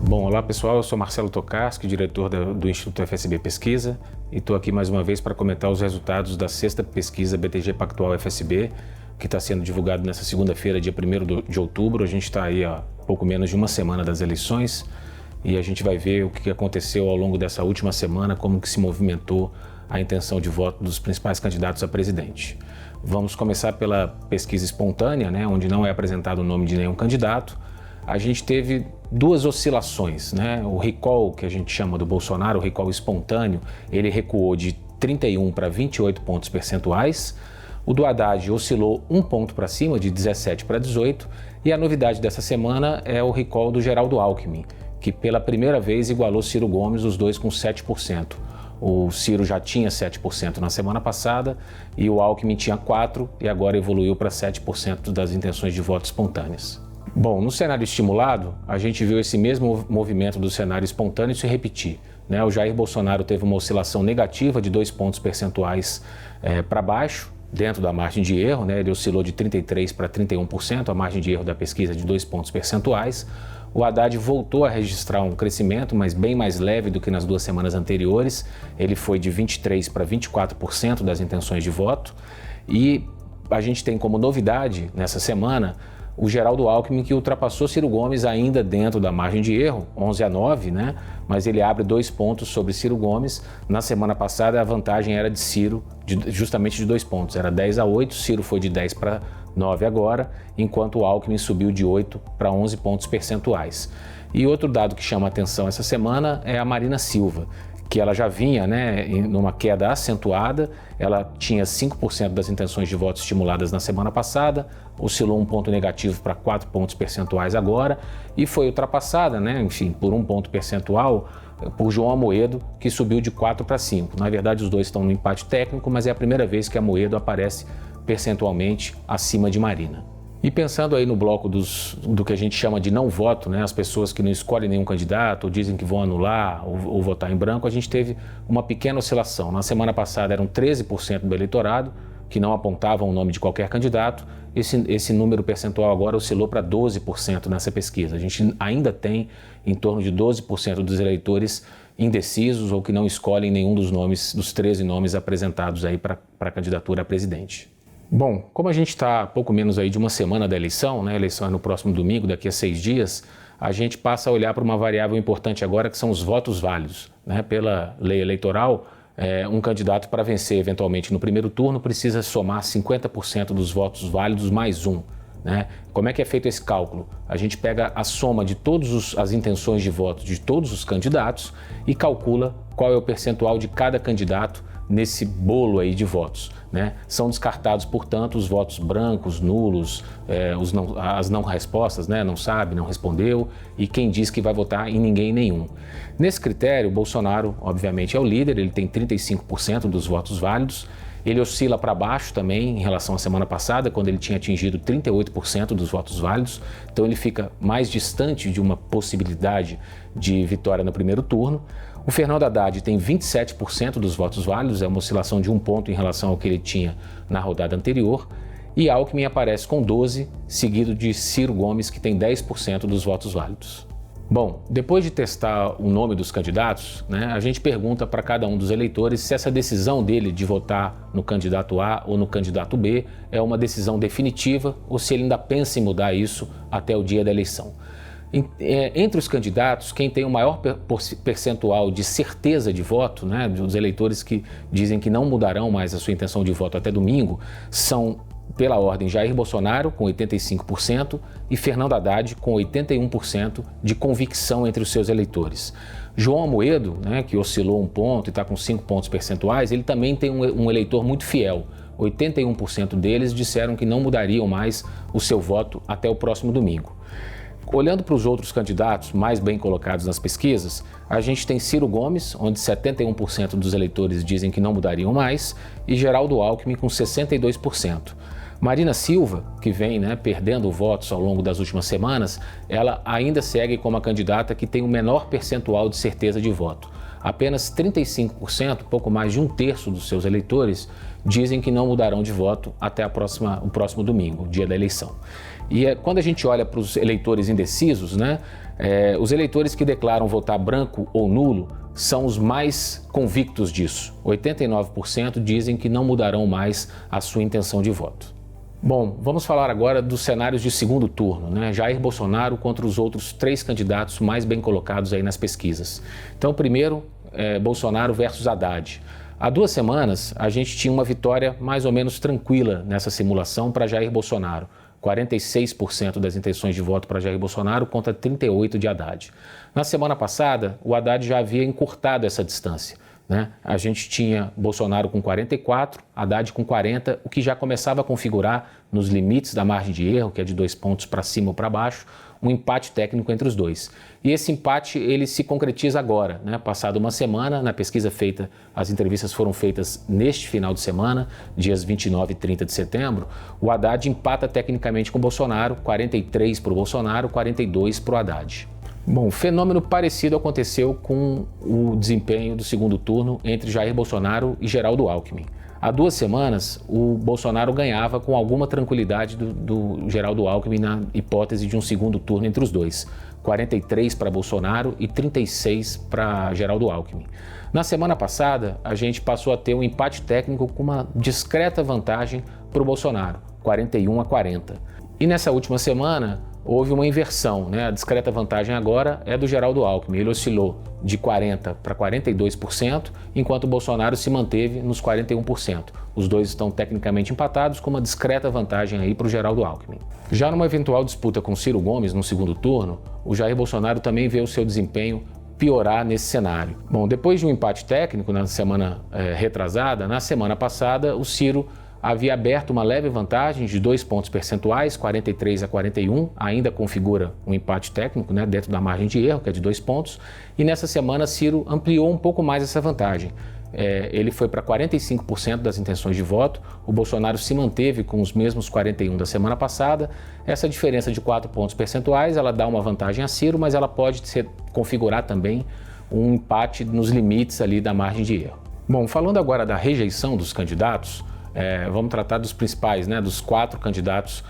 Bom, olá pessoal, eu sou Marcelo Tokarski, diretor do Instituto FSB Pesquisa, e estou aqui mais uma vez para comentar os resultados da sexta pesquisa BTG Pactual FSB, que está sendo divulgado nessa segunda-feira, dia 1º de outubro. A gente está aí há pouco menos de uma semana das eleições e a gente vai ver o que aconteceu ao longo dessa última semana, como que se movimentou a intenção de voto dos principais candidatos a presidente. Vamos começar pela pesquisa espontânea, onde não é apresentado o nome de nenhum candidato. A gente teve duas oscilações, O recall, que a gente chama do Bolsonaro, o recall espontâneo, ele recuou de 31 para 28 pontos percentuais. O do Haddad oscilou um ponto para cima, de 17 para 18. E a novidade dessa semana é o recall do Geraldo Alckmin, que pela primeira vez igualou Ciro Gomes, os dois com 7%. O Ciro já tinha 7% na semana passada e o Alckmin tinha 4% e agora evoluiu para 7% das intenções de voto espontâneas. Bom, no cenário estimulado, a gente viu esse mesmo movimento do cenário espontâneo se repetir. O Jair Bolsonaro teve uma oscilação negativa de 2 pontos percentuais para baixo, dentro da margem de erro, Ele oscilou de 33% para 31%, a margem de erro da pesquisa de 2 pontos percentuais. O Haddad voltou a registrar um crescimento, mas bem mais leve do que nas 2 semanas anteriores. Ele foi de 23% para 24% das intenções de voto. E a gente tem como novidade nessa semana o Geraldo Alckmin, que ultrapassou Ciro Gomes ainda dentro da margem de erro, 11-9, mas ele abre 2 pontos sobre Ciro Gomes. Na semana passada a vantagem era de Ciro, justamente de 2 pontos, era 10-8, Ciro foi de 10 para 9 agora, enquanto o Alckmin subiu de 8 para 11 pontos percentuais. E outro dado que chama a atenção essa semana é a Marina Silva, que ela já vinha numa queda acentuada. Ela tinha 5% das intenções de voto estimuladas na semana passada, oscilou um ponto negativo para 4 pontos percentuais agora e foi ultrapassada, por 1 ponto percentual por João Amoedo, que subiu de 4 para 5. Na verdade, os dois estão no empate técnico, mas é a primeira vez que Amoedo aparece percentualmente acima de Marina. E pensando aí no bloco do que a gente chama de não voto, as pessoas que não escolhem nenhum candidato, ou dizem que vão anular ou votar em branco, a gente teve uma pequena oscilação. Na semana passada eram 13% do eleitorado que não apontavam o nome de qualquer candidato. Esse número percentual agora oscilou para 12% nessa pesquisa. A gente ainda tem em torno de 12% dos eleitores indecisos ou que não escolhem nenhum dos 13 nomes apresentados aí para a candidatura a presidente. Bom, como a gente está pouco menos aí de uma semana da eleição, a eleição é no próximo domingo, daqui a 6 dias, a gente passa a olhar para uma variável importante agora, que são os votos válidos. Pela lei eleitoral, um candidato para vencer eventualmente no primeiro turno precisa somar 50% dos votos válidos mais um. Como é que é feito esse cálculo? A gente pega a soma de todas as intenções de voto de todos os candidatos e calcula qual é o percentual de cada candidato nesse bolo aí de votos. São descartados, portanto, os votos brancos, nulos, as não respostas, não sabe, não respondeu, e quem diz que vai votar em ninguém nenhum. Nesse critério, Bolsonaro, obviamente, é o líder, ele tem 35% dos votos válidos. Ele oscila para baixo também em relação à semana passada, quando ele tinha atingido 38% dos votos válidos. Então ele fica mais distante de uma possibilidade de vitória no primeiro turno. O Fernando Haddad tem 27% dos votos válidos, é uma oscilação de 1 ponto em relação ao que ele tinha na rodada anterior. E Alckmin aparece com 12%, seguido de Ciro Gomes, que tem 10% dos votos válidos. Bom, depois de testar o nome dos candidatos, a gente pergunta para cada um dos eleitores se essa decisão dele de votar no candidato A ou no candidato B é uma decisão definitiva ou se ele ainda pensa em mudar isso até o dia da eleição. Entre os candidatos, quem tem o maior percentual de certeza de voto, dos eleitores que dizem que não mudarão mais a sua intenção de voto até domingo, são, pela ordem, Jair Bolsonaro, com 85%, e Fernando Haddad, com 81% de convicção entre os seus eleitores. João Amoedo, que oscilou 1 ponto e está com 5 pontos percentuais, ele também tem um eleitor muito fiel. 81% deles disseram que não mudariam mais o seu voto até o próximo domingo. Olhando para os outros candidatos mais bem colocados nas pesquisas, a gente tem Ciro Gomes, onde 71% dos eleitores dizem que não mudariam mais, e Geraldo Alckmin com 62%. Marina Silva, que vem perdendo votos ao longo das últimas semanas, ela ainda segue como a candidata que tem o menor percentual de certeza de voto. Apenas 35%, pouco mais de 1/3 dos seus eleitores, dizem que não mudarão de voto até o próximo domingo, dia da eleição. E quando a gente olha para os eleitores indecisos, né, os eleitores que declaram votar branco ou nulo são os mais convictos disso. 89% dizem que não mudarão mais a sua intenção de voto. Bom, vamos falar agora dos cenários de segundo turno, né? Jair Bolsonaro contra os outros 3 candidatos mais bem colocados aí nas pesquisas. Então, primeiro, Bolsonaro versus Haddad. Há 2 semanas, a gente tinha uma vitória mais ou menos tranquila nessa simulação para Jair Bolsonaro. 46% das intenções de voto para Jair Bolsonaro contra 38% de Haddad. Na semana passada, o Haddad já havia encurtado essa distância, né? A gente tinha Bolsonaro com 44%, Haddad com 40%, o que já começava a configurar, nos limites da margem de erro, que é de 2 pontos para cima ou para baixo, um empate técnico entre os dois. E esse empate ele se concretiza agora, né? Passado uma semana, na pesquisa feita, as entrevistas foram feitas neste final de semana, dias 29 e 30 de setembro, o Haddad empata tecnicamente com o Bolsonaro, 43% para o Bolsonaro, 42% para o Haddad. Bom, fenômeno parecido aconteceu com o desempenho do segundo turno entre Jair Bolsonaro e Geraldo Alckmin. Há 2 semanas, o Bolsonaro ganhava com alguma tranquilidade do Geraldo Alckmin na hipótese de um segundo turno entre os dois. 43% para Bolsonaro e 36% para Geraldo Alckmin. Na semana passada, a gente passou a ter um empate técnico com uma discreta vantagem para o Bolsonaro, 41-40. E nessa última semana, houve uma inversão, né? A discreta vantagem agora é do Geraldo Alckmin. Ele oscilou de 40% para 42%, enquanto o Bolsonaro se manteve nos 41%. Os dois estão tecnicamente empatados, com uma discreta vantagem aí para o Geraldo Alckmin. Já numa eventual disputa com Ciro Gomes no segundo turno, o Jair Bolsonaro também vê o seu desempenho piorar nesse cenário. Bom, depois de um empate técnico na semana retrasada, na semana passada, o Ciro havia aberto uma leve vantagem de 2 pontos percentuais, 43-41, ainda configura um empate técnico, né, dentro da margem de erro, que é de 2 pontos, e nessa semana Ciro ampliou um pouco mais essa vantagem. Ele foi para 45% das intenções de voto, o Bolsonaro se manteve com os mesmos 41% da semana passada. Essa diferença de 4 pontos percentuais, ela dá uma vantagem a Ciro, mas ela pode configurar também um empate nos limites ali da margem de erro. Bom, falando agora da rejeição dos candidatos, vamos tratar dos principais, né, dos 4 candidatos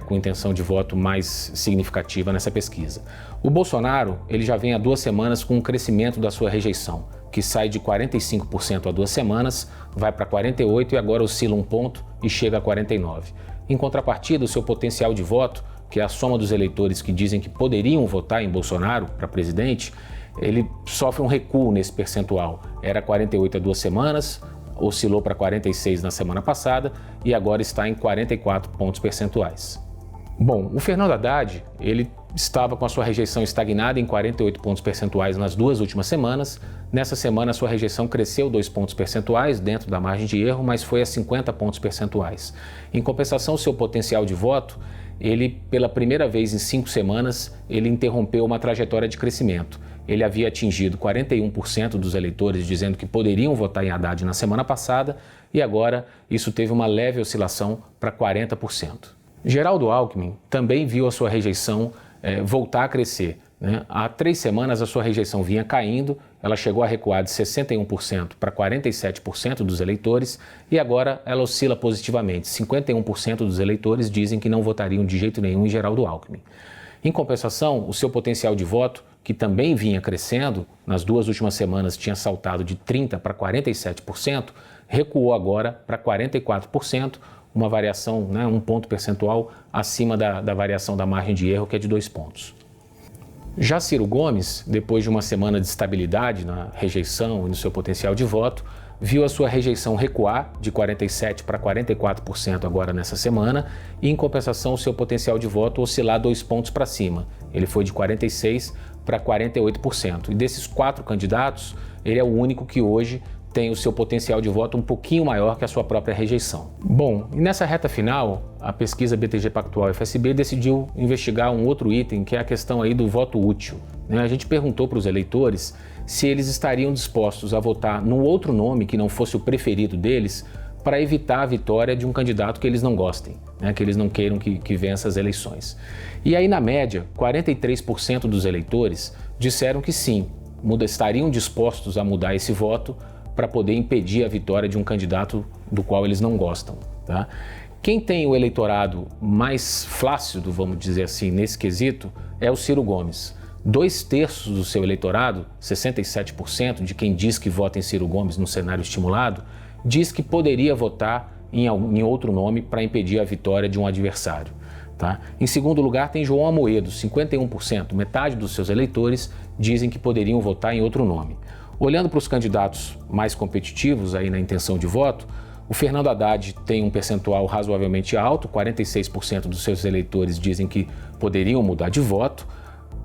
com intenção de voto mais significativa nessa pesquisa. O Bolsonaro, ele já vem há 2 semanas com um crescimento da sua rejeição, que sai de 45% há 2 semanas, vai para 48% e agora oscila 1 ponto e chega a 49%. Em contrapartida, o seu potencial de voto, que é a soma dos eleitores que dizem que poderiam votar em Bolsonaro para presidente, ele sofre um recuo nesse percentual. Era 48% há 2 semanas, oscilou para 46% na semana passada e agora está em 44 pontos percentuais. Bom, o Fernando Haddad, ele estava com a sua rejeição estagnada em 48 pontos percentuais nas 2 últimas semanas. Nessa semana, a sua rejeição cresceu 2 pontos percentuais dentro da margem de erro, mas foi a 50 pontos percentuais. Em compensação, o seu potencial de voto, ele, pela primeira vez em 5 semanas, ele interrompeu uma trajetória de crescimento. Ele havia atingido 41% dos eleitores dizendo que poderiam votar em Haddad na semana passada e agora isso teve uma leve oscilação para 40%. Geraldo Alckmin também viu a sua rejeição voltar a crescer, né? Há 3 semanas a sua rejeição vinha caindo, ela chegou a recuar de 61% para 47% dos eleitores e agora ela oscila positivamente. 51% dos eleitores dizem que não votariam de jeito nenhum em Geraldo Alckmin. Em compensação, o seu potencial de voto, que também vinha crescendo, nas 2 últimas semanas tinha saltado de 30% para 47%, recuou agora para 44%, uma variação, né, 1 ponto percentual acima da variação da margem de erro, que é de 2 pontos. Já Ciro Gomes, depois de uma semana de estabilidade na rejeição e no seu potencial de voto, viu a sua rejeição recuar de 47% para 44% agora nessa semana e, em compensação, o seu potencial de voto oscilar 2 pontos para cima. Ele foi de 46% para 48%. E desses 4 candidatos, ele é o único que hoje tem o seu potencial de voto um pouquinho maior que a sua própria rejeição. Bom, e nessa reta final, a pesquisa BTG Pactual FSB decidiu investigar um outro item, que é a questão aí do voto útil. A gente perguntou para os eleitores se eles estariam dispostos a votar num outro nome que não fosse o preferido deles para evitar a vitória de um candidato que eles não gostem, né, que eles não queiram que vença as eleições. E aí, na média, 43% dos eleitores disseram que sim, estariam dispostos a mudar esse voto para poder impedir a vitória de um candidato do qual eles não gostam, tá? Quem tem o eleitorado mais flácido, vamos dizer assim, nesse quesito, é o Ciro Gomes. 2/3 do seu eleitorado, 67% de quem diz que vota em Ciro Gomes no cenário estimulado, diz que poderia votar em outro nome para impedir a vitória de um adversário. Tá? Em segundo lugar tem João Amoedo, 51%, metade dos seus eleitores dizem que poderiam votar em outro nome. Olhando para os candidatos mais competitivos aí na intenção de voto, o Fernando Haddad tem um percentual razoavelmente alto, 46% dos seus eleitores dizem que poderiam mudar de voto.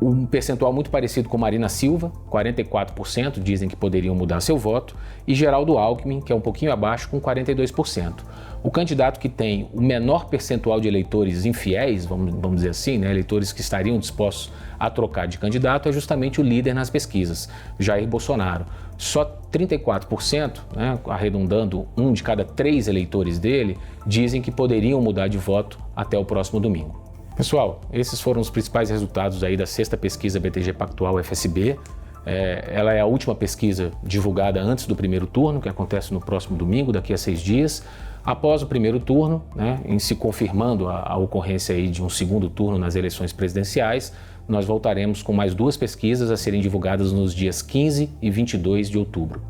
Um percentual muito parecido com Marina Silva, 44% dizem que poderiam mudar seu voto, e Geraldo Alckmin, que é um pouquinho abaixo, com 42%. O candidato que tem o menor percentual de eleitores infiéis, vamos dizer assim, né, eleitores que estariam dispostos a trocar de candidato, é justamente o líder nas pesquisas, Jair Bolsonaro. Só 34%, né, arredondando 1 de cada 3 eleitores dele, dizem que poderiam mudar de voto até o próximo domingo. Pessoal, esses foram os principais resultados aí da 6ª pesquisa BTG Pactual FSB. Ela é a última pesquisa divulgada antes do primeiro turno, que acontece no próximo domingo, daqui a 6 dias. Após o primeiro turno, né, em se confirmando a ocorrência aí de um segundo turno nas eleições presidenciais, nós voltaremos com mais 2 pesquisas a serem divulgadas nos dias 15 e 22 de outubro.